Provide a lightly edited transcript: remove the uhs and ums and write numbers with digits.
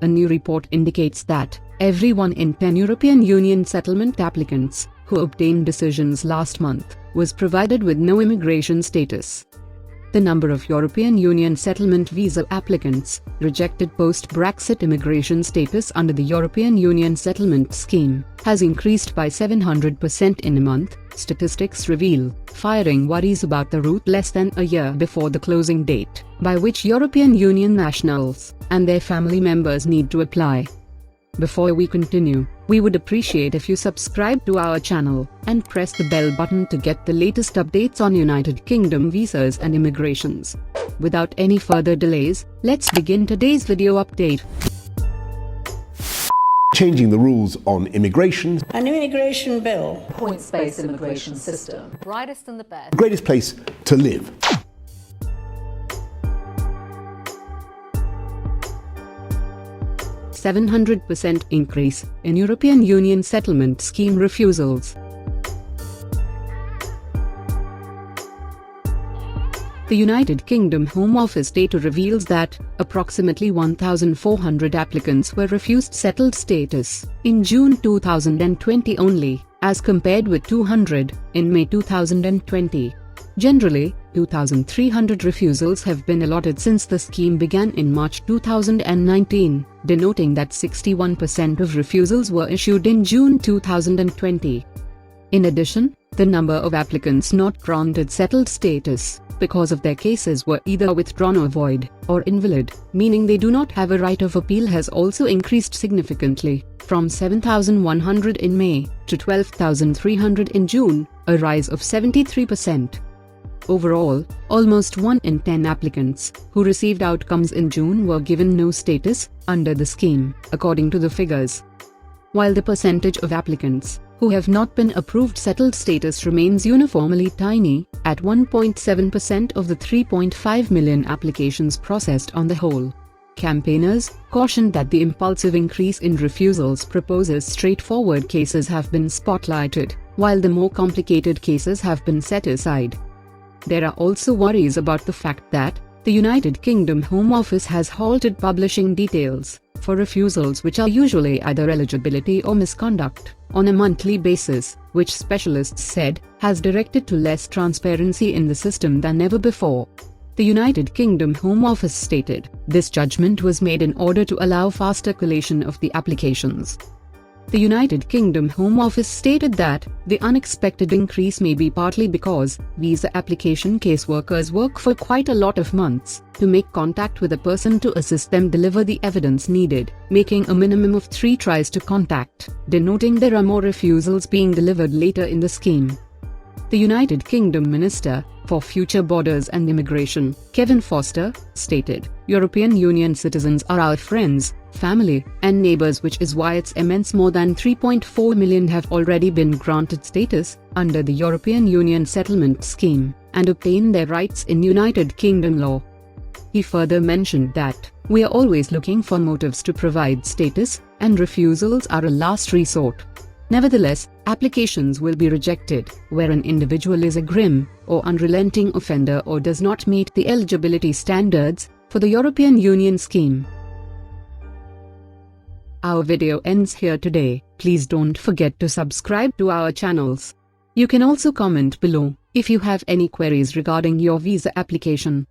A new report indicates that everyone in 10 European Union settlement applicants who obtained decisions last month was provided with no immigration status. The number of European Union settlement visa applicants rejected post-Brexit immigration status under the European Union settlement scheme has increased by 700% in a month, statistics reveal, firing worries about the route less than a year before the closing date, by which European Union nationals and their family members need to apply. Before we continue, we would appreciate if you subscribe to our channel and press the bell button to get the latest updates on United Kingdom visas and immigrations. Without any further delays, let's begin today's video update. Changing the rules on immigration. A new immigration bill. Points-based immigration system. Brightest in the best. The greatest place to live. A 700% increase in European Union settlement scheme refusals. The United Kingdom Home Office data reveals that approximately 1,400 applicants were refused settled status in June 2020 only, as compared with 200 in May 2020. Generally, 2,300 refusals have been allotted since the scheme began in March 2019, denoting that 61% of refusals were issued in June 2020. In addition, the number of applicants not granted settled status because of their cases were either withdrawn or void, or invalid, meaning they do not have a right of appeal, has also increased significantly, from 7,100 in May to 12,300 in June, a rise of 73%. Overall, almost 1 in 10 applicants who received outcomes in June were given no status under the scheme, according to the figures. While the percentage of applicants who have not been approved settled status remains uniformly tiny, at 1.7% of the 3.5 million applications processed on the whole. Campaigners cautioned that the impulsive increase in refusals proposes straightforward cases have been spotlighted, while the more complicated cases have been set aside. There are also worries about the fact that the United Kingdom Home Office has halted publishing details for refusals, which are usually either eligibility or misconduct, on a monthly basis, which specialists said has directed to less transparency in the system than ever before. The United Kingdom Home Office stated, this judgment was made in order to allow faster collation of the applications. The United Kingdom Home Office stated that the unexpected increase may be partly because visa application caseworkers work for quite a lot of months to make contact with a person to assist them deliver the evidence needed, making a minimum of 3 tries to contact, denoting there are more refusals being delivered later in the scheme. The United Kingdom Minister for Future Borders and Immigration, Kevin Foster, stated, European Union citizens are our friends, family, and neighbors, which is why it's immense. More than 3.4 million have already been granted status under the European Union settlement scheme and obtained their rights in United Kingdom law. He further mentioned that, we are always looking for motives to provide status, and refusals are a last resort. Nevertheless, applications will be rejected where an individual is a grim or unrelenting offender or does not meet the eligibility standards for the European Union scheme. Our video ends here today. Please don't forget to subscribe to our channels. You can also comment below if you have any queries regarding your visa application.